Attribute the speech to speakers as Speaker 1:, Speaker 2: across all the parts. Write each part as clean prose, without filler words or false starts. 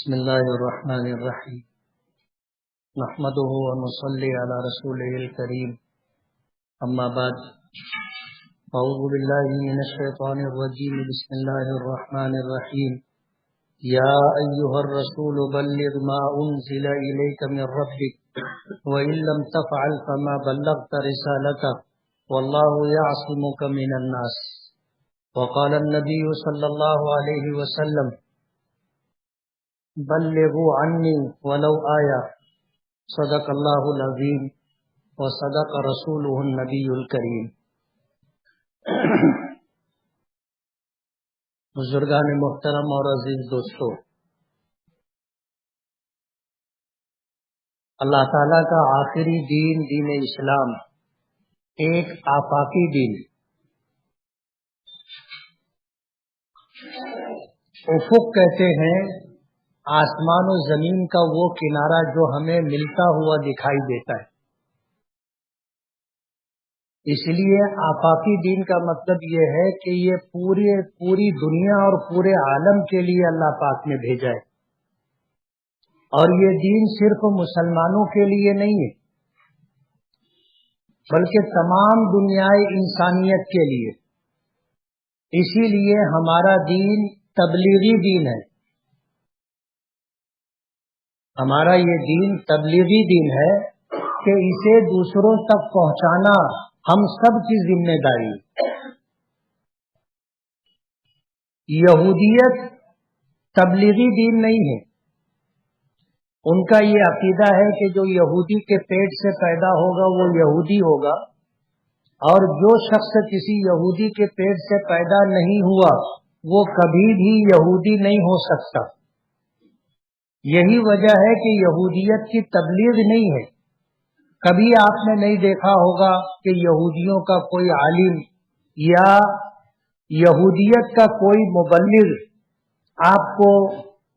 Speaker 1: بسم الله الرحمن الرحيم نحمده ونصلي على رسوله الكريم أما بعد أعوذ بالله من الشيطان الرجيم بسم الله الرحمن الرحيم يا أيها الرسول بلغ ما أنزل إليك من ربك وإن لم تفعل فما بلغت رسالته والله يعصمك من الناس وقال النبي صلى الله عليه وسلم بلغوا عني ولو آية صدق الله العظيم وصدق رسوله النبي الكريم۔ بزرگان محترم اور عزیز دوستو، اللہ تعالیٰ کا آخری دین دین اسلام ایک آفاقی دین، افق کہتے ہیں آسمان و زمین کا وہ کنارہ جو ہمیں ملتا ہوا دکھائی دیتا ہے۔ اس لیے آفاقی دین کا مطلب یہ ہے کہ یہ پوری دنیا اور پورے عالم کے لیے اللہ پاک نے بھیجا ہے، اور یہ دین صرف مسلمانوں کے لیے نہیں ہے بلکہ تمام دنیائے انسانیت کے لیے۔ اسی لیے ہمارا دین تبلیغی دین ہے، ہمارا یہ دین تبلیغی دین ہے کہ اسے دوسروں تک پہنچانا ہم سب کی ذمہ داری ہے۔ یہودیت تبلیغی دین نہیں ہے، ان کا یہ عقیدہ ہے کہ جو یہودی کے پیٹ سے پیدا ہوگا وہ یہودی ہوگا، اور جو شخص کسی یہودی کے پیٹ سے پیدا نہیں ہوا وہ کبھی بھی یہودی نہیں ہو سکتا۔ یہی وجہ ہے کہ یہودیت کی تبلیغ نہیں ہے۔ کبھی آپ نے نہیں دیکھا ہوگا کہ یہودیوں کا کوئی عالم یا یہودیت کا کوئی مبلغ آپ کو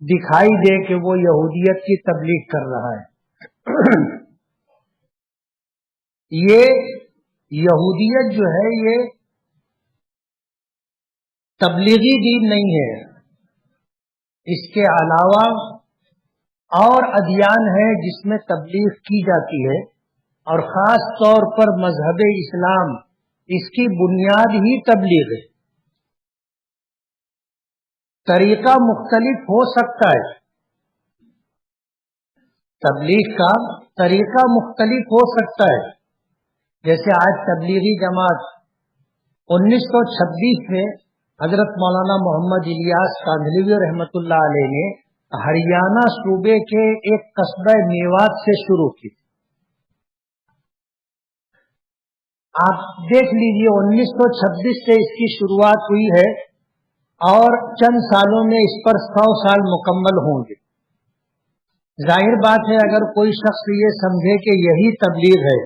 Speaker 1: دکھائی دے کہ وہ یہودیت کی تبلیغ کر رہا ہے۔ یہ یہودیت جو ہے یہ تبلیغی دین نہیں ہے، اس کے علاوہ اور ادیان ہے جس میں تبلیغ کی جاتی ہے، اور خاص طور پر مذہب اسلام اس کی بنیاد ہی تبلیغ ہے۔ طریقہ مختلف ہو سکتا ہے، تبلیغ کا طریقہ مختلف ہو سکتا ہے، جیسے آج تبلیغی جماعت 1926 میں حضرت مولانا محمد الیاس کاندھلوی رحمۃ اللہ علیہ نے ہریانہ صوبے کے ایک قصبہ میوات سے شروع کی۔ آپ دیکھ لیجئے 1926 سے اس کی شروعات ہوئی ہے، اور چند سالوں میں اس پر 100 سال مکمل ہوں گے۔ ظاہر بات ہے اگر کوئی شخص یہ سمجھے کہ یہی تبلیغ ہے،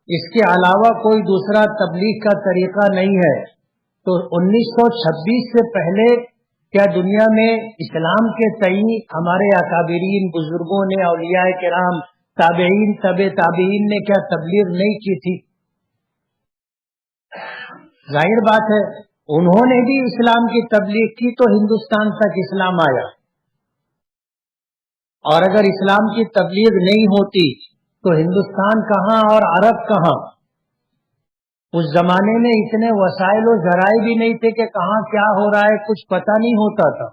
Speaker 1: اس کے علاوہ کوئی دوسرا تبلیغ کا طریقہ نہیں ہے، تو 1926 سے پہلے کیا دنیا میں اسلام کے تئیں ہمارے اکابرین بزرگوں نے، اولیاء کرام، تابعین، تابعین نے کیا تبلیغ نہیں کی تھی؟ ظاہر بات ہے انہوں نے بھی اسلام کی تبلیغ کی تو ہندوستان تک اسلام آیا، اور اگر اسلام کی تبلیغ نہیں ہوتی تو ہندوستان کہاں اور عرب کہاں؟ اس زمانے میں اتنے وسائل و ذرائع بھی نہیں تھے کہ کہاں کیا ہو رہا ہے کچھ پتہ نہیں ہوتا تھا۔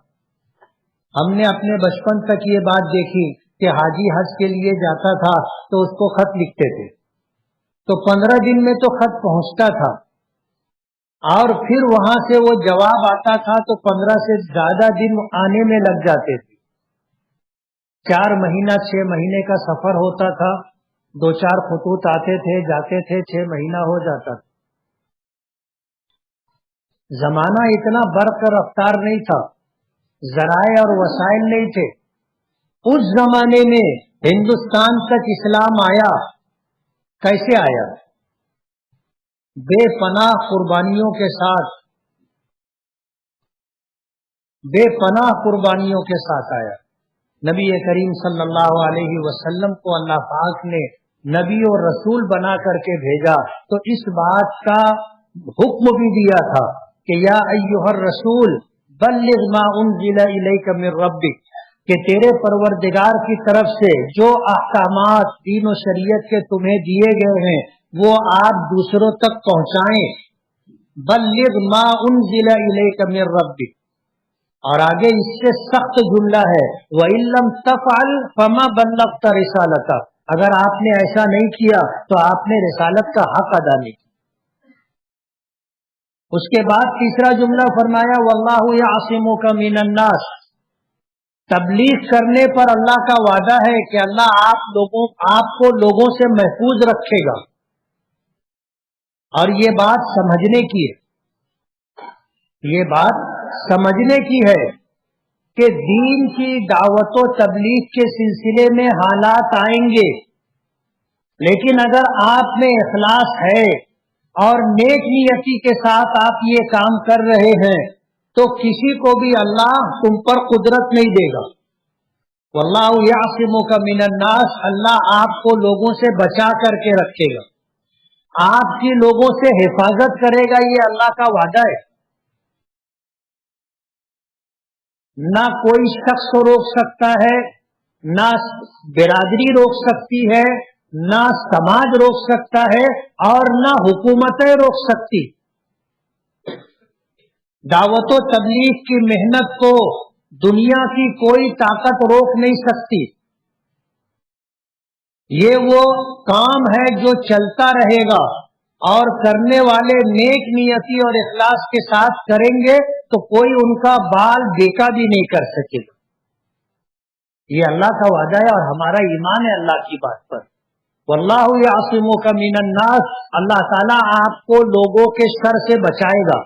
Speaker 1: ہم نے اپنے بچپن تک یہ بات دیکھی کہ حاجی حج کے لیے جاتا تھا تو اس کو خط لکھتے تھے، تو 15 دن میں تو خط پہنچتا تھا، اور پھر وہاں سے وہ جواب آتا تھا تو 15 سے زیادہ دن آنے میں لگ جاتے تھے۔ 4 مہینہ 6 مہینے کا سفر ہوتا تھا، 2-4 خطوط آتے تھے جاتے تھے، 6 مہینہ ہو جاتا تھا۔ زمانہ اتنا برق رفتار نہیں تھا، ذرائع اور وسائل نہیں تھے۔ اس زمانے میں ہندوستان تک اسلام آیا، کیسے آیا؟ بے پناہ قربانیوں کے ساتھ، بے پناہ قربانیوں کے ساتھ آیا۔ نبی کریم صلی اللہ علیہ وسلم کو اللہ پاک نے نبی اور رسول بنا کر کے بھیجا، تو اس بات کا حکم بھی دیا تھا کہ یا ایھا الرسول بلغ ما انزل الیک من ربک، کہ تیرے پروردگار کی طرف سے جو احکامات دین و شریعت کے تمہیں دیے گئے ہیں وہ آپ دوسروں تک پہنچائیں. بلغ ما انزل الیک من ربک. اور آگے اس سے سخت جملہ ہے وَإِن لَّمْ تَفْعَلْ فَمَا بَلَّغْتَ رِسَالَتَهُ. اگر آپ نے ایسا نہیں کیا تو آپ نے رسالت کا حق ادا نہیں کیا. اس کے بعد تیسرا جملہ فرمایا وَاللَّهُ يَعْصِمُكَ مِنَ النَّاسِ. تبلیغ کرنے پر اللہ کا وعدہ ہے کہ اللہ آپ کو لوگوں سے محفوظ رکھے گا. اور یہ بات سمجھنے کی ہے، یہ بات سمجھنے کی ہے کہ دین کی دعوت و تبلیغ کے سلسلے میں حالات آئیں گے، لیکن اگر آپ میں اخلاص ہے اور نیک نیتی کے ساتھ آپ یہ کام کر رہے ہیں تو کسی کو بھی اللہ تم پر قدرت نہیں دے گا. واللہ یعصمک من الناس. اللہ آپ کو لوگوں سے بچا کر کے رکھے گا، آپ کی لوگوں سے حفاظت کرے گا. یہ اللہ کا وعدہ ہے. نہ کوئی شخص روک سکتا ہے، نہ برادری روک سکتی ہے، نہ سماج روک سکتا ہے، اور نہ حکومتیں روک سکتی. دعوت و تبلیغ کی محنت کو دنیا کی کوئی طاقت روک نہیں سکتی. یہ وہ کام ہے جو چلتا رہے گا، اور کرنے والے نیک نیتی اور اخلاص کے ساتھ کریں گے تو کوئی ان کا بال بیکا بھی نہیں کر سکے گا. یہ اللہ کا وعدہ ہے اور ہمارا ایمان ہے اللہ کی بات پر. واللہ یعصمک من الناس. اللہ تعالیٰ آپ کو لوگوں کے شر سے بچائے گا،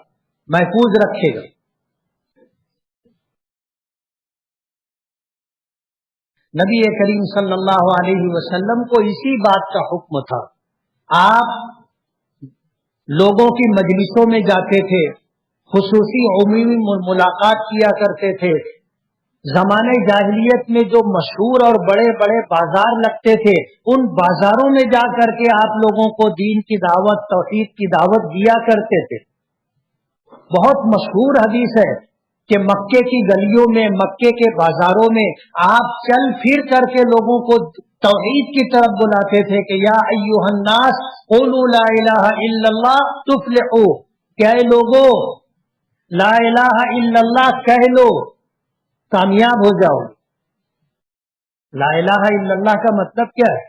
Speaker 1: محفوظ رکھے گا. نبی کریم صلی اللہ علیہ وسلم کو اسی بات کا حکم تھا. آپ لوگوں کی مجلسوں میں جاتے تھے، خصوصی عمومی ملاقات کیا کرتے تھے. زمانے جاہلیت میں جو مشہور اور بڑے بڑے بازار لگتے تھے ان بازاروں میں جا کر کے آپ لوگوں کو دین کی دعوت، توحید کی دعوت دیا کرتے تھے. بہت مشہور حدیث ہے کہ مکے کی گلیوں میں، مکے کے بازاروں میں آپ چل پھر کر کے لوگوں کو توحید کی طرف بلاتے تھے کہ یا ایھا الناس قولوا لا الہ الا اللہ تفلحوا. کہ اے لوگو لا الہ الا اللہ کہہ لو، کامیاب ہو جاؤ. لا الہ الا اللہ کا مطلب کیا ہے؟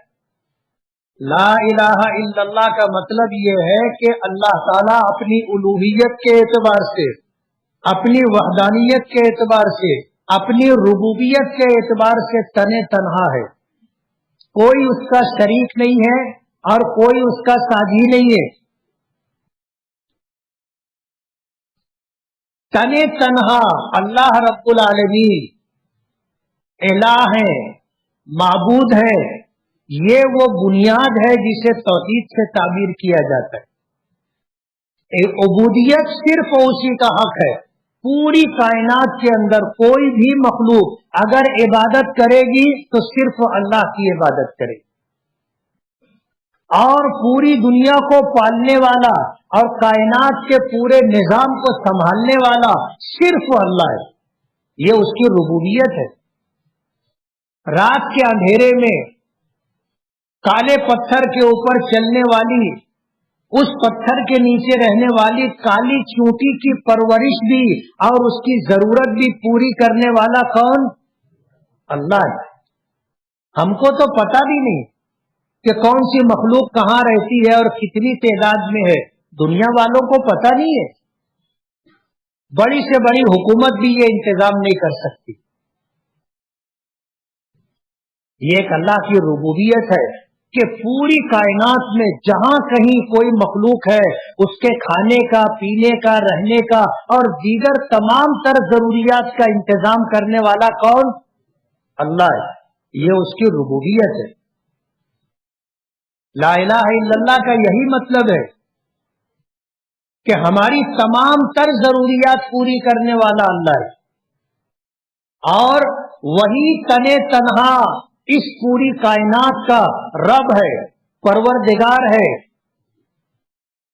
Speaker 1: لا الہ الا اللہ کا مطلب یہ ہے کہ اللہ تعالیٰ اپنی الوہیت کے اعتبار سے، اپنی وحدانیت کے اعتبار سے، اپنی ربوبیت کے اعتبار سے تنہا ہے. کوئی اس کا شریک نہیں ہے اور کوئی اس کا ساجی نہیں ہے. تنہا اللہ رب العالمین الہ ہے، معبود ہے. یہ وہ بنیاد ہے جسے توحید سے تعبیر کیا جاتا ہے. عبودیت صرف اسی کا حق ہے. پوری کائنات کے اندر کوئی بھی مخلوق اگر عبادت کرے گی تو صرف اللہ کی عبادت کرے گی، اور پوری دنیا کو پالنے والا اور کائنات کے پورے نظام کو سنبھالنے والا صرف اللہ ہے. یہ اس کی ربوبیت ہے. رات کے اندھیرے میں کالے پتھر کے اوپر چلنے والی، اس پتھر کے نیچے رہنے والی کالی چونٹی کی پرورش بھی اور اس کی ضرورت بھی پوری کرنے والا کون؟ اللہ ہے. ہم کو تو پتہ بھی نہیں کہ کون سی مخلوق کہاں رہتی ہے اور کتنی تعداد میں ہے. دنیا والوں کو پتہ نہیں ہے. بڑی سے بڑی حکومت بھی یہ انتظام نہیں کر سکتی. یہ ایک اللہ کی ربوبیت ہے کہ پوری کائنات میں جہاں کہیں کوئی مخلوق ہے اس کے کھانے کا، پینے کا، رہنے کا اور دیگر تمام تر ضروریات کا انتظام کرنے والا کون؟ اللہ ہے. یہ اس کی ربوبیت ہے. لا الہ الا اللہ کا یہی مطلب ہے کہ ہماری تمام تر ضروریات پوری کرنے والا اللہ ہے، اور وہی تنہا اس پوری کائنات کا رب ہے، پروردگار ہے،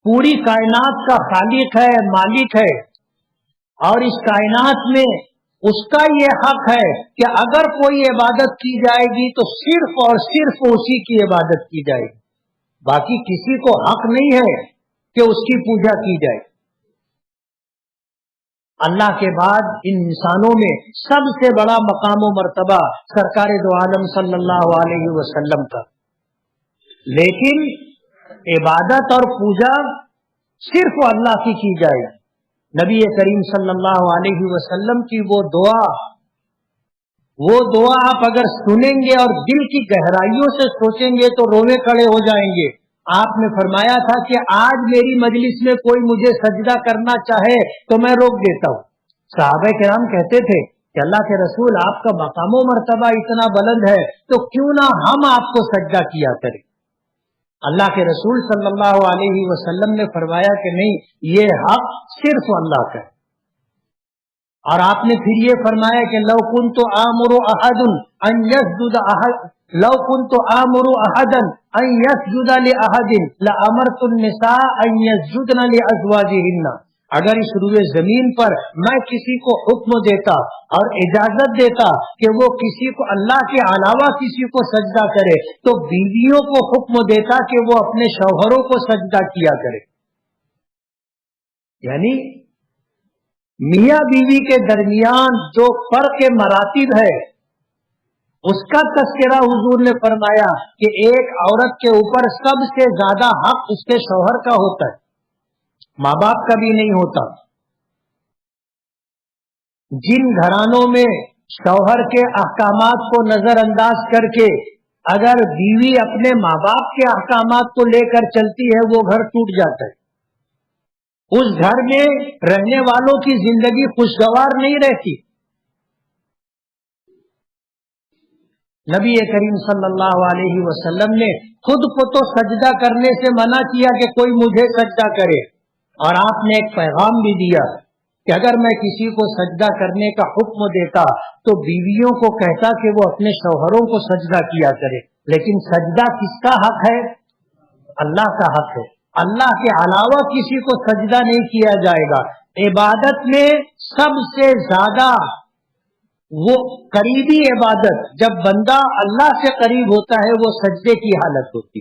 Speaker 1: پوری کائنات کا خالق ہے، مالک ہے. اور اس کائنات میں اس کا یہ حق ہے کہ اگر کوئی عبادت کی جائے گی تو صرف اور صرف اسی کی عبادت کی جائے گی، باقی کسی کو حق نہیں ہے کہ اس کی پوجا کی جائے۔ اللہ کے بعد ان انسانوں میں سب سے بڑا مقام و مرتبہ سرکار دو عالم صلی اللہ علیہ وسلم کا، لیکن عبادت اور پوجا صرف اللہ کی جائے۔ نبی کریم صلی اللہ علیہ وسلم کی وہ دعا آپ اگر سنیں گے اور دل کی گہرائیوں سے سوچیں گے تو رونے کھڑے ہو جائیں گے۔ آپ نے فرمایا تھا کہ آج میری مجلس میں کوئی مجھے سجدہ کرنا چاہے تو میں روک دیتا ہوں۔ صحابہ کرام کہتے تھے کہ اللہ کے رسول، آپ کا مقام و مرتبہ اتنا بلند ہے تو کیوں نہ ہم آپ کو سجدہ کیا کریں۔ اللہ کے رسول صلی اللہ علیہ وسلم نے فرمایا کہ نہیں، یہ حق صرف اللہ کا ہے۔ اور آپ نے پھر یہ فرمایا کہ لو كنت آمر احدا ان يسجد لأحد لأمرت النساء ان يسجدن لأزواجهن، اگر اس روئے زمین پر میں کسی کو حکم دیتا اور اجازت دیتا کہ وہ کسی کو اللہ کے علاوہ کسی کو سجدہ کرے تو بیویوں کو حکم دیتا کہ وہ اپنے شوہروں کو سجدہ کیا کرے۔ یعنی میاں بیوی کے درمیان جو فرق مراتب ہے اس کا تذکرہ حضور نے فرمایا کہ ایک عورت کے اوپر سب سے زیادہ حق اس کے شوہر کا ہوتا ہے، ماں باپ کا بھی نہیں ہوتا۔ جن گھرانوں میں شوہر کے احکامات کو نظر انداز کر کے اگر بیوی اپنے ماں باپ کے احکامات کو لے کر چلتی ہے وہ گھر ٹوٹ جاتا ہے۔ اس گھر میں رہنے والوں کی زندگی خوشگوار نہیں رہتی۔ نبی کریم صلی اللہ علیہ وسلم نے خود کو تو سجدہ کرنے سے منع کیا کہ کوئی مجھے سجدہ کرے، اور آپ نے ایک پیغام بھی دیا کہ اگر میں کسی کو سجدہ کرنے کا حکم دیتا تو بیویوں کو کہتا کہ وہ اپنے شوہروں کو سجدہ کیا کرے، لیکن سجدہ کس کا حق ہے؟ اللہ کا حق ہے۔ اللہ کے علاوہ کسی کو سجدہ نہیں کیا جائے گا۔ عبادت میں سب سے زیادہ وہ قریبی عبادت جب بندہ اللہ سے قریب ہوتا ہے وہ سجدے کی حالت ہوتی،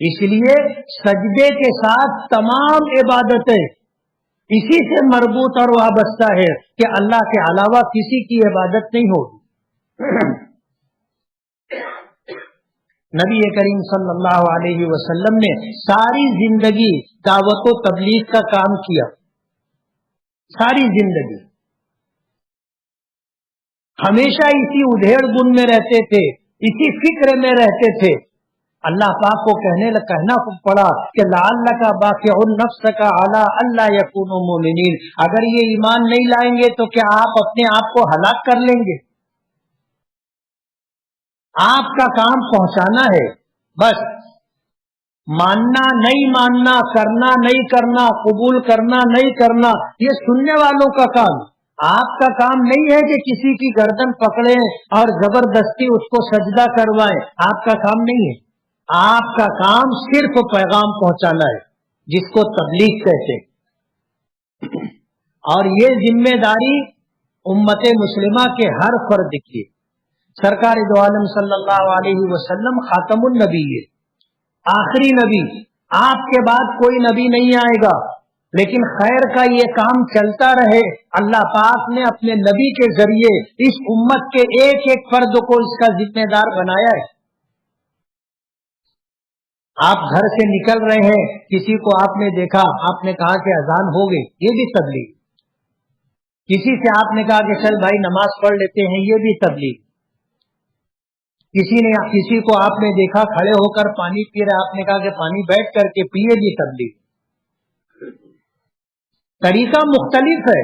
Speaker 1: اس لیے سجدے کے ساتھ تمام عبادتیں اسی سے مربوط اور وابستہ ہے کہ اللہ کے علاوہ کسی کی عبادت نہیں ہوگی۔ نبی کریم صلی اللہ علیہ وسلم نے ساری زندگی دعوت و تبلیغ کا کام کیا، ساری زندگی ہمیشہ اسی ادھیڑ بن میں رہتے تھے، اسی فکر میں رہتے تھے۔ اللہ پاک کو کہنا پڑا کہ لعلک باقع نفسک علی الا یکونوا مؤمنین، اگر یہ ایمان نہیں لائیں گے تو کیا آپ اپنے آپ کو ہلاک کر لیں گے؟ آپ کا کام پہنچانا ہے، بس ماننا نہیں ماننا، کرنا نہیں کرنا، قبول کرنا نہیں کرنا، یہ سننے والوں کا کام۔ آپ کا کام نہیں ہے کہ کسی کی گردن پکڑیں اور زبردستی اس کو سجدہ کروائیں، آپ کا کام نہیں ہے۔ آپ کا کام صرف پیغام پہنچانا ہے، جس کو تبلیغ کہتے ہیں، اور یہ ذمہ داری امت مسلمہ کے ہر فرد کی۔ سرکار دو عالم صلی اللہ علیہ وسلم خاتم النبی ہے، آخری نبی، آپ کے بعد کوئی نبی نہیں آئے گا، لیکن خیر کا یہ کام چلتا رہے۔ اللہ پاک نے اپنے نبی کے ذریعے اس امت کے ایک ایک فرد کو اس کا ذمہ دار بنایا ہے۔ آپ گھر سے نکل رہے ہیں، کسی کو آپ نے دیکھا، آپ نے کہا کہ اذان ہو گئی، یہ بھی تبلیغ۔ کسی سے آپ نے کہا کہ چل بھائی نماز پڑھ لیتے ہیں، یہ بھی تبلیغ۔ کسی کو آپ نے دیکھا کھڑے ہو کر پانی پی رہا، آپ نے کہا کہ پانی بیٹھ کر کے پیے، بھی تبلیغ۔ طریقہ مختلف ہے۔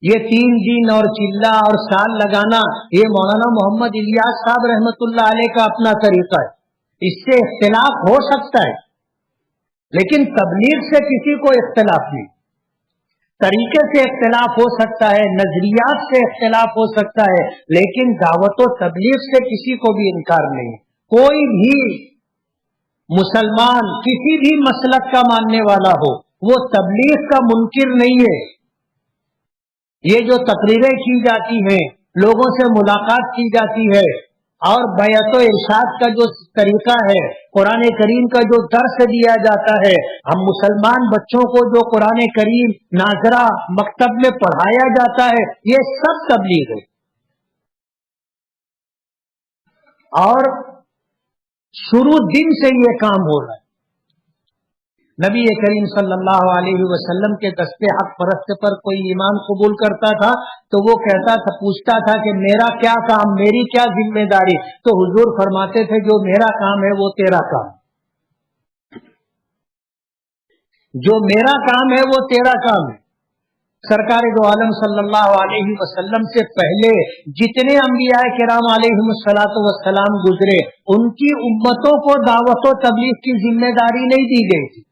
Speaker 1: یہ 3 دن اور چلہ اور سال لگانا، یہ مولانا محمد الیاس صاحب رحمت اللہ علیہ کا اپنا طریقہ ہے، اس سے اختلاف ہو سکتا ہے، لیکن تبلیغ سے کسی کو اختلاف نہیں۔ طریقے سے اختلاف ہو سکتا ہے، نظریات سے اختلاف ہو سکتا ہے، لیکن دعوت و تبلیغ سے کسی کو بھی انکار نہیں۔ کوئی بھی مسلمان کسی بھی مسلک کا ماننے والا ہو وہ تبلیغ کا منکر نہیں ہے۔ یہ جو تقریریں کی جاتی ہیں، لوگوں سے ملاقات کی جاتی ہے، اور بیعت و ارشاد کا جو طریقہ ہے، قرآن کریم کا جو درس دیا جاتا ہے، ہم مسلمان بچوں کو جو قرآن کریم ناظرہ مکتب میں پڑھایا جاتا ہے، یہ سب تبلیغ ہے۔ اور شروع دن سے یہ کام ہو رہا ہے۔ نبی کریم صلی اللہ علیہ وسلم کے دست حق پرست پر کوئی ایمان قبول کرتا تھا تو وہ کہتا تھا، پوچھتا تھا کہ میرا کیا کام، میری کیا ذمہ داری؟ تو حضور فرماتے تھے جو میرا کام ہے وہ تیرا کام، جو میرا کام ہے وہ تیرا کام ہے۔ سرکار دو عالم صلی اللہ علیہ وسلم سے پہلے جتنے انبیاء کرام علیہم الصلوۃ والسلام گزرے، ان کی امتوں کو دعوت و تبلیغ کی ذمہ داری نہیں دی گئی تھی۔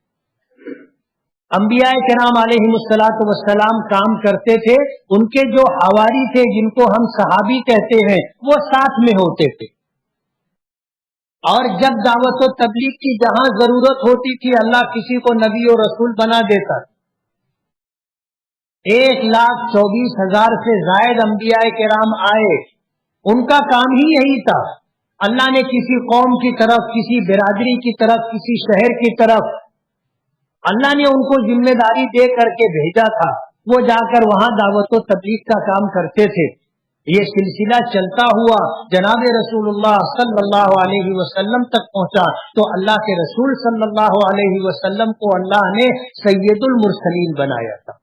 Speaker 1: انبیاء کرام علیہم الصلوۃ والسلام کام کرتے تھے، ان کے جو حواری تھے جن کو ہم صحابی کہتے ہیں، وہ ساتھ میں ہوتے تھے، اور جب دعوت و تبلیغ کی جہاں ضرورت ہوتی تھی اللہ کسی کو نبی و رسول بنا دیتا۔ 1,24,000 سے زائد انبیاء کرام آئے، ان کا کام ہی یہی تھا۔ اللہ نے کسی قوم کی طرف، کسی برادری کی طرف، کسی شہر کی طرف اللہ نے ان کو ذمہ داری دے کر کے بھیجا تھا، وہ جا کر وہاں دعوت و تبلیغ کا کام کرتے تھے۔ یہ سلسلہ چلتا ہوا جناب رسول اللہ صلی اللہ علیہ وسلم تک پہنچا، تو اللہ کے رسول صلی اللہ علیہ وسلم کو اللہ نے سید المرسلین بنایا تھا،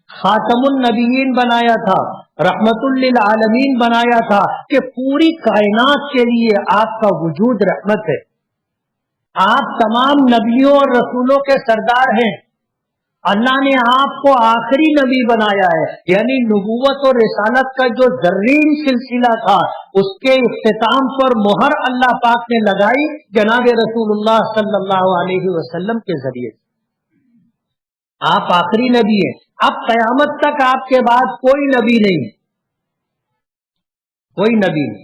Speaker 1: خاتم النبیین بنایا تھا، رحمت للعالمین بنایا تھا، کہ پوری کائنات کے لیے آپ کا وجود رحمت ہے۔ آپ تمام نبیوں اور رسولوں کے سردار ہیں، اللہ نے آپ کو آخری نبی بنایا ہے، یعنی نبوت اور رسالت کا جو زرین سلسلہ تھا اس کے اختتام پر مہر اللہ پاک نے لگائی جناب رسول اللہ صلی اللہ علیہ وسلم کے ذریعے۔ آپ آخری نبی ہیں، اب قیامت تک آپ کے بعد کوئی نبی نہیں، کوئی نبی نہیں۔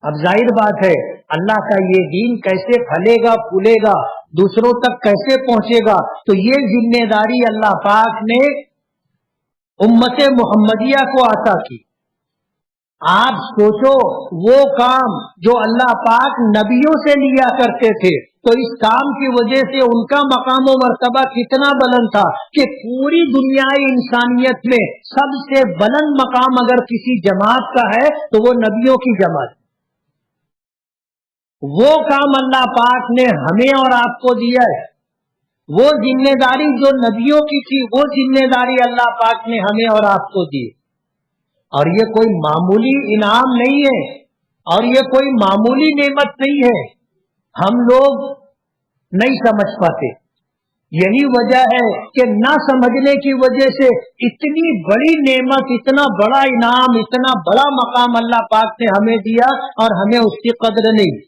Speaker 1: اب ظاہر بات ہے اللہ کا یہ دین کیسے پھلے گا، پھولے گا، دوسروں تک کیسے پہنچے گا، تو یہ ذمہ داری اللہ پاک نے امت محمدیہ کو عطا کی۔ آپ سوچو وہ کام جو اللہ پاک نبیوں سے لیا کرتے تھے، تو اس کام کی وجہ سے ان کا مقام و مرتبہ کتنا بلند تھا کہ پوری دنیا انسانیت میں سب سے بلند مقام اگر کسی جماعت کا ہے تو وہ نبیوں کی جماعت۔ وہ کام اللہ پاک نے ہمیں اور آپ کو دیا ہے، وہ ذمہ داری جو نبیوں کی تھی وہ ذمہ داری اللہ پاک نے ہمیں اور آپ کو دی، اور یہ کوئی معمولی انعام نہیں ہے، اور یہ کوئی معمولی نعمت نہیں ہے، ہم لوگ نہیں سمجھ پاتے۔ یہی وجہ ہے کہ نہ سمجھنے کی وجہ سے اتنی بڑی نعمت، اتنا بڑا انعام، اتنا بڑا مقام اللہ پاک نے ہمیں دیا اور ہمیں اس کی قدر نہیں۔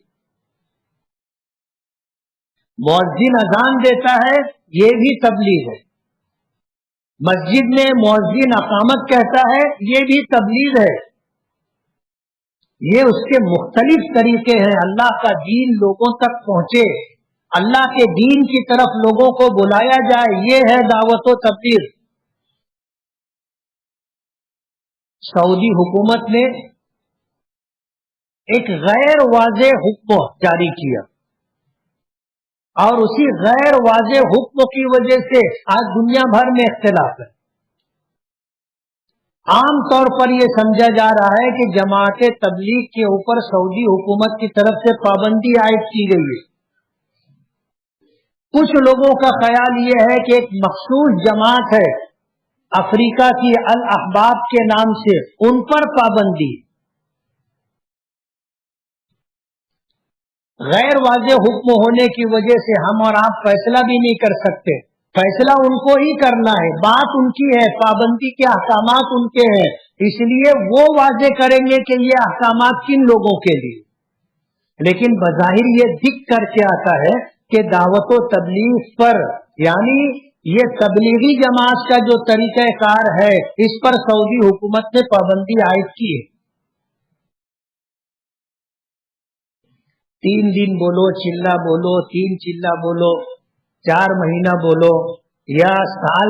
Speaker 1: مؤذن اذان دیتا ہے، یہ بھی تبلیغ ہے۔ مسجد میں مؤذن اقامت کہتا ہے، یہ بھی تبلیغ ہے۔ یہ اس کے مختلف طریقے ہیں، اللہ کا دین لوگوں تک پہنچے، اللہ کے دین کی طرف لوگوں کو بلایا جائے، یہ ہے دعوت و تبلیغ۔ سعودی حکومت نے ایک غیر واضح حکم جاری کیا، اور اسی غیر واضح حکم کی وجہ سے آج دنیا بھر میں اختلاف ہے۔ عام طور پر یہ سمجھا جا رہا ہے کہ جماعت تبلیغ کے اوپر سعودی حکومت کی طرف سے پابندی عائد کی گئی ہے۔ کچھ لوگوں کا خیال یہ ہے کہ ایک مخصوص جماعت ہے افریقہ کی الاحباب کے نام سے، ان پر پابندی۔ غیر واضح حکم ہونے کی وجہ سے ہم اور آپ فیصلہ بھی نہیں کر سکتے، فیصلہ ان کو ہی کرنا ہے، بات ان کی ہے، پابندی کے احکامات ان کے ہیں، اس لیے وہ واضح کریں گے کہ یہ احکامات کن لوگوں کے لیے۔ لیکن بظاہر یہ دکھ کر کے آتا ہے کہ دعوت و تبلیغ پر، یعنی یہ تبلیغی جماعت کا جو طریقہ کار ہے، اس پر سعودی حکومت نے پابندی عائد کی ہے۔ 3 دن بولو، چلہ بولو، 3 چلہ بولو، 4 مہینہ بولو، یا سال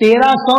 Speaker 1: 1300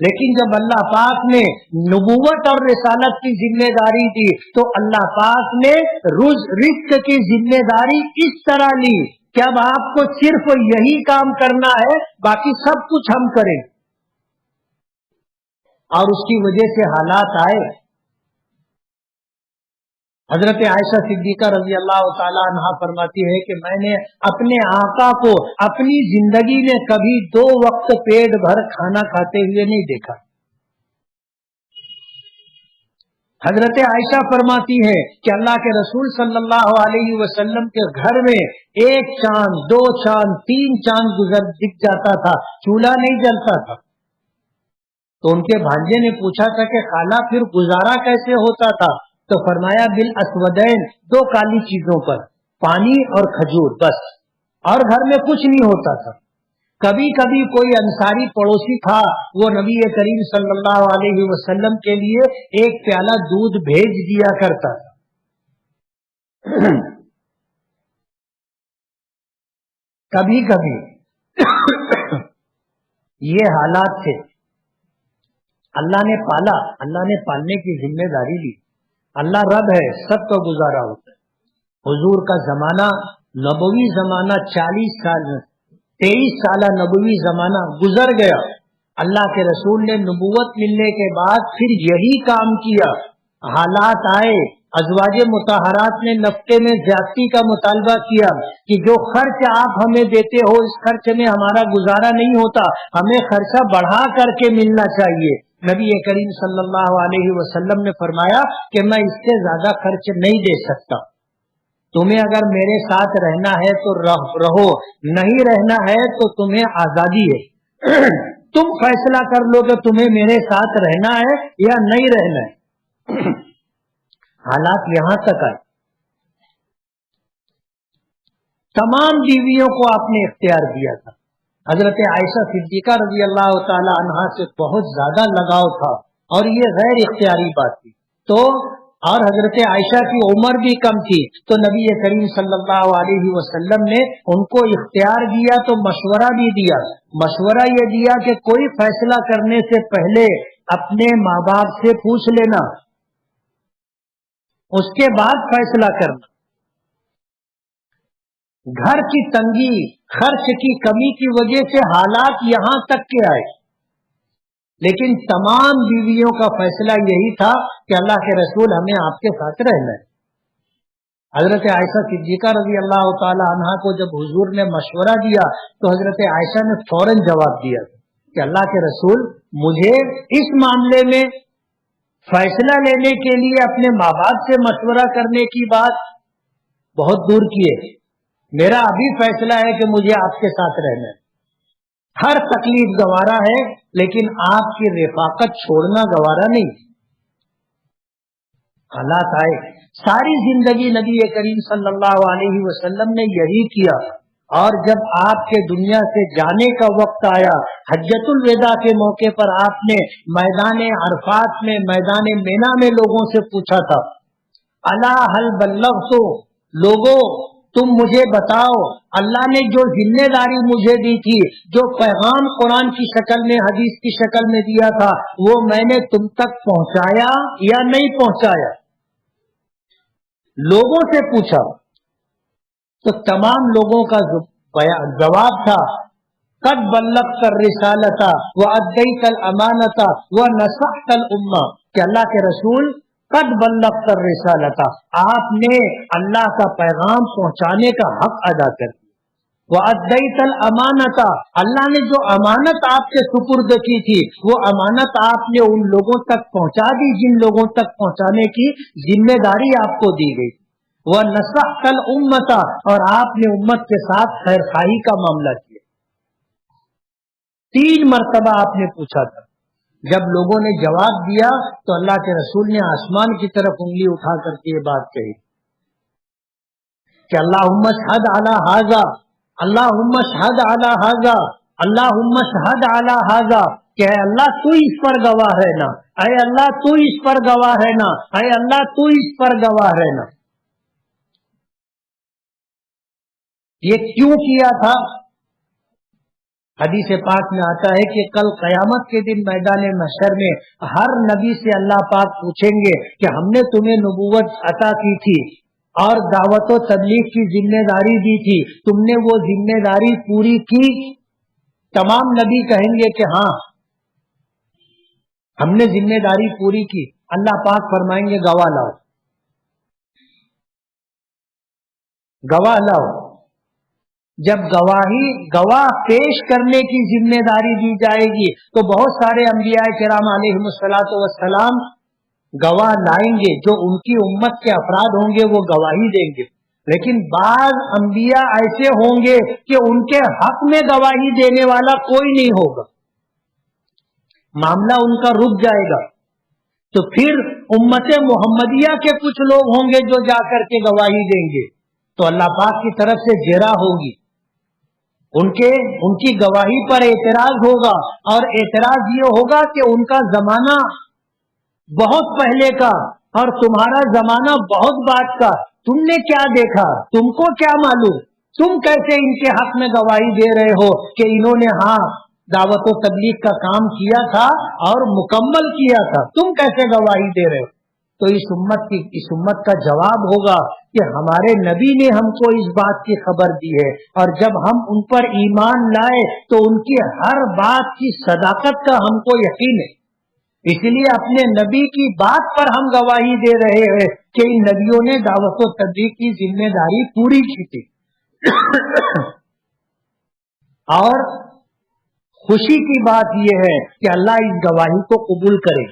Speaker 1: لیکن جب اللہ پاک نے نبوت اور رسالت کی ذمہ داری دی تو اللہ پاک نے رزق کی ذمہ داری اس طرح لی کہ اب آپ کو صرف یہی کام کرنا ہے، باقی سب کچھ ہم کریں. اور اس کی وجہ سے حالات آئے. حضرت عائشہ صدیقہ رضی اللہ تعالی عنہا فرماتی ہے کہ میں نے اپنے آقا کو اپنی زندگی میں کبھی 2 وقت پیٹ بھر کھانا کھاتے ہوئے نہیں دیکھا. حضرت عائشہ فرماتی ہے کہ اللہ کے رسول صلی اللہ علیہ وسلم کے گھر میں 1 چاند 2 چاند 3 چاند دکھ جاتا تھا، چولہا نہیں جلتا تھا. تو ان کے بھانجے نے پوچھا تھا کہ خالہ پھر گزارا کیسے ہوتا تھا؟ تو فرمایا بالاسودین، 2 کالی چیزوں پر، پانی اور کھجور، بس، اور گھر میں کچھ نہیں ہوتا تھا. کبھی کبھی کوئی انصاری پڑوسی تھا، وہ نبی کریم صلی اللہ علیہ وسلم کے لیے 1 پیالہ دودھ بھیج دیا کرتا تھا. کبھی کبھی یہ حالات تھے. اللہ نے پالا، اللہ نے پالنے کی ذمہ داری لی. اللہ رب ہے، سب کا گزارا ہوتا ہے. حضور کا زمانہ نبوی زمانہ 40 سال 23 سالہ نبوی زمانہ گزر گیا. اللہ کے رسول نے نبوت ملنے کے بعد پھر یہی کام کیا. حالات آئے، ازواج مطہرات نے نفقے میں زیادتی کا مطالبہ کیا کہ جو خرچ آپ ہمیں دیتے ہو اس خرچ میں ہمارا گزارا نہیں ہوتا، ہمیں خرچہ بڑھا کر کے ملنا چاہیے. نبی کریم صلی اللہ علیہ وسلم نے فرمایا کہ میں اس سے زیادہ خرچ نہیں دے سکتا. تمہیں اگر میرے ساتھ رہنا ہے تو رہو، نہیں رہنا ہے تو تمہیں آزادی ہے. تم فیصلہ کر لو کہ تمہیں میرے ساتھ رہنا ہے یا نہیں رہنا ہے. حالات یہاں تک آئے. تمام بیویوں کو آپ نے اختیار دیا تھا. حضرت عائشہ صدیقہ رضی اللہ تعالی عنہا سے بہت زیادہ لگاؤ تھا اور یہ غیر اختیاری بات تھی. تو اور حضرت عائشہ کی عمر بھی کم تھی، تو نبی کریم صلی اللہ علیہ وسلم نے ان کو اختیار دیا تو مشورہ بھی دیا. مشورہ یہ دیا کہ کوئی فیصلہ کرنے سے پہلے اپنے ماں باپ سے پوچھ لینا، اس کے بعد فیصلہ کرنا. گھر کی تنگی، خرچ کی کمی کی وجہ سے حالات یہاں تک کے آئے، لیکن تمام بیویوں کا فیصلہ یہی تھا کہ اللہ کے رسول ہمیں آپ کے ساتھ رہنا ہے. حضرت عائشہ صدیقہ رضی اللہ تعالی عنہا کو جب حضور نے مشورہ دیا تو حضرت عائشہ نے فوراً جواب دیا کہ اللہ کے رسول مجھے اس معاملے میں فیصلہ لینے کے لیے اپنے ماں باپ سے مشورہ کرنے کی بات بہت دور کی ہے. میرا ابھی فیصلہ ہے کہ مجھے آپ کے ساتھ رہنا ہے. ہر تکلیف گوارا ہے لیکن آپ کی رفاقت چھوڑنا گوارا نہیں. حالات آئے، ساری زندگی نبی کریم صلی اللہ علیہ وسلم نے یہی کیا. اور جب آپ کے دنیا سے جانے کا وقت آیا، حجۃ الوداع کے موقع پر آپ نے میدان عرفات میں، میدان مینا میں لوگوں سے پوچھا تھا، الا هل بلغت، لوگوں تم مجھے بتاؤ اللہ نے جو ذمہ داری مجھے دی تھی، جو پیغام قرآن کی شکل میں، حدیث کی شکل میں دیا تھا، وہ میں نے تم تک پہنچایا یا نہیں پہنچایا؟ لوگوں سے پوچھا تو تمام لوگوں کا جواب تھا قد بلغت الرسالۃ وادیت الامانۃ ونصحت الامہ، کہ اللہ کے رسول قد بلغت الرسالۃ، آپ نے اللہ کا پیغام پہنچانے کا حق ادا کر دیا. وادیت الامانۃ، اللہ نے جو امانت آپ کے سپرد کی تھی وہ امانت آپ نے ان لوگوں تک پہنچا دی جن لوگوں تک پہنچانے کی ذمہ داری آپ کو دی گئی. وَنَصَحْتَ الْأُمَّةَ، اور آپ نے امت کے ساتھ خیر خواہی کا معاملہ کیا. 3 مرتبہ آپ نے پوچھا تھا. جب لوگوں نے جواب دیا تو اللہ کے رسول نے آسمان کی طرف انگلی اٹھا کر کے یہ بات کہی کہ اللہم اشہد علی ھذا، اللہم اشہد علی ھذا، اللہم اشہد علی ھذا، کہ اے اللہ تو اس پر گواہ رہنا، اے اللہ تو اس پر گواہ رہنا، اے اللہ تو اس پر گواہ رہنا. یہ کیوں کیا تھا؟ حدیث پاک میں آتا ہے کہ کل قیامت کے دن میدان محشر میں ہر نبی سے اللہ پاک پوچھیں گے کہ ہم نے تمہیں نبوت عطا کی تھی اور دعوت و تبلیغ کی ذمہ داری دی تھی، تم نے وہ ذمہ داری پوری کی؟ تمام نبی کہیں گے کہ ہاں ہم نے ذمہ داری پوری کی۔ اللہ پاک فرمائیں گے گواہ لاؤ، گواہ لاؤ۔ جب گواہ پیش کرنے کی ذمہ داری دی جائے گی تو بہت سارے انبیاء کرام علیہم الصلوۃ والسلام گواہ لائیں گے، جو ان کی امت کے افراد ہوں گے وہ گواہی دیں گے، لیکن بعض انبیاء ایسے ہوں گے کہ ان کے حق میں گواہی دینے والا کوئی نہیں ہوگا، معاملہ ان کا رک جائے گا۔ تو پھر امت محمدیہ کے کچھ لوگ ہوں گے جو جا کر کے گواہی دیں گے، تو اللہ پاک کی طرف سے جرا ہوگی، ان کی گواہی پر اعتراض ہوگا، اور اعتراض یہ ہوگا کہ ان کا زمانہ بہت پہلے کا اور تمہارا زمانہ بہت بعد کا، تم نے کیا دیکھا، تم کو کیا معلوم، تم کیسے ان کے حق میں گواہی دے رہے ہو کہ انہوں نے ہاں دعوت و تبلیغ کا کام کیا تھا اور مکمل کیا تھا، تم کیسے گواہی دے رہے ہو؟ تو اس امت کا جواب ہوگا کہ ہمارے نبی نے ہم کو اس بات کی خبر دی ہے، اور جب ہم ان پر ایمان لائے تو ان کی ہر بات کی صداقت کا ہم کو یقین ہے، اس لیے اپنے نبی کی بات پر ہم گواہی دے رہے ہیں کہ ان نبیوں نے دعوت و تبلیغ کی ذمہ داری پوری کی تھی۔ اور خوشی کی بات یہ ہے کہ اللہ اس گواہی کو قبول کرے،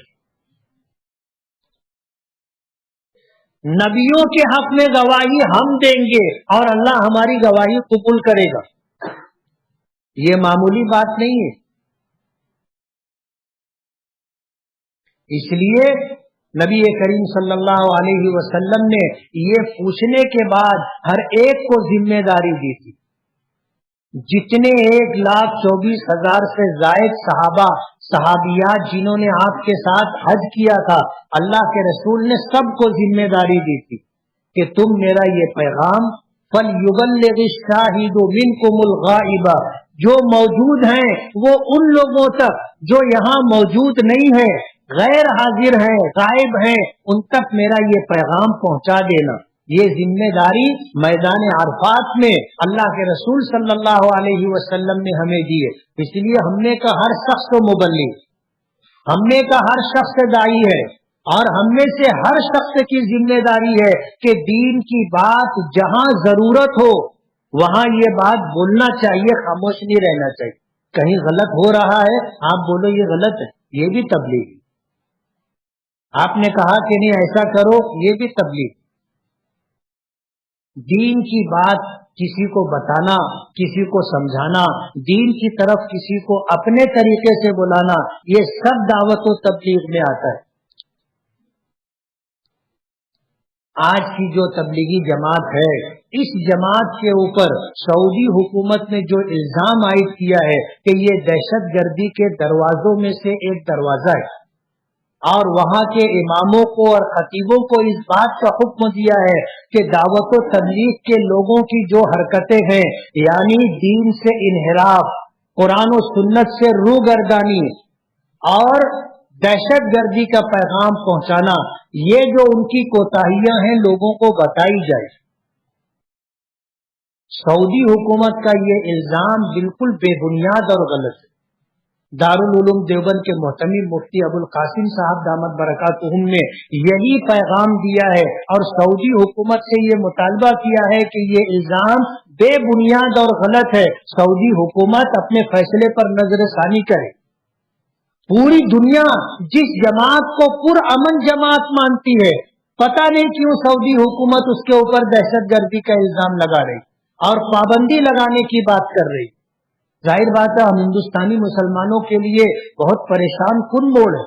Speaker 1: نبیوں کے حق میں گواہی ہم دیں گے اور اللہ ہماری گواہی قبول کرے گا، یہ معمولی بات نہیں ہے۔ اس لیے نبی کریم صلی اللہ علیہ وسلم نے یہ پوچھنے کے بعد ہر ایک کو ذمہ داری دی تھی، جتنے 1,24,000 سے زائد صحابیات جنہوں نے آپ کے ساتھ حج کیا تھا، اللہ کے رسول نے سب کو ذمہ داری دی تھی کہ تم میرا یہ پیغام فَلْيُبَلِّغِ الشَّاهِدُ مِنْكُمُ الْغَائِبَ، جو موجود ہیں وہ ان لوگوں تک جو یہاں موجود نہیں ہیں، غیر حاضر ہیں، غائب ہیں، ان تک میرا یہ پیغام پہنچا دینا۔ یہ ذمہ داری میدان عرفات میں اللہ کے رسول صلی اللہ علیہ وسلم نے ہمیں دی ہے، اس لیے ہم نے کا ہر شخص مبلغ، ہم نے کا ہر شخص داعی ہے، اور ہم میں سے ہر شخص کی ذمہ داری ہے کہ دین کی بات جہاں ضرورت ہو وہاں یہ بات بولنا چاہیے، خاموش نہیں رہنا چاہیے۔ کہیں غلط ہو رہا ہے آپ بولو یہ غلط ہے، یہ بھی تبلیغ۔ آپ نے کہا کہ نہیں ایسا کرو، یہ بھی تبلیغ۔ دین کی بات کسی کو بتانا، کسی کو سمجھانا، دین کی طرف کسی کو اپنے طریقے سے بلانا، یہ سب دعوت و تبلیغ میں آتا ہے۔ آج کی جو تبلیغی جماعت ہے، اس جماعت کے اوپر سعودی حکومت نے جو الزام عائد کیا ہے کہ یہ دہشت گردی کے دروازوں میں سے ایک دروازہ ہے، اور وہاں کے اماموں کو اور خطیبوں کو اس بات کا حکم دیا ہے کہ دعوت و تبلیغ کے لوگوں کی جو حرکتیں ہیں، یعنی دین سے انحراف، قرآن و سنت سے روگردانی اور دہشت گردی کا پیغام پہنچانا، یہ جو ان کی کوتاہیاں ہیں لوگوں کو بتائی جائے۔ سعودی حکومت کا یہ الزام بالکل بے بنیاد اور غلط ہے۔ دارالعلوم دیوبند کے محتمم مفتی ابوالقاسم صاحب دامت برکاتہم نے یہی پیغام دیا ہے اور سعودی حکومت سے یہ مطالبہ کیا ہے کہ یہ الزام بے بنیاد اور غلط ہے، سعودی حکومت اپنے فیصلے پر نظر ثانی کرے۔ پوری دنیا جس جماعت کو پرامن جماعت مانتی ہے، پتہ نہیں کیوں سعودی حکومت اس کے اوپر دہشت گردی کا الزام لگا رہی اور پابندی لگانے کی بات کر رہی۔ ظاہر بات ہے ہم ہندوستانی مسلمانوں کے لیے بہت پریشان کن موڑ ہے۔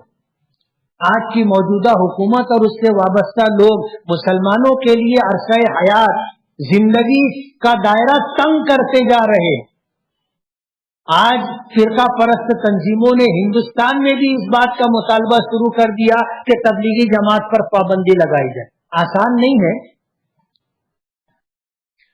Speaker 1: آج کی موجودہ حکومت اور اس سے وابستہ لوگ مسلمانوں کے لیے عرصہ حیات، زندگی کا دائرہ تنگ کرتے جا رہے ہیں۔ آج فرقہ پرست تنظیموں نے ہندوستان میں بھی اس بات کا مطالبہ شروع کر دیا کہ تبلیغی جماعت پر پابندی لگائی جائے۔ آسان نہیں ہے،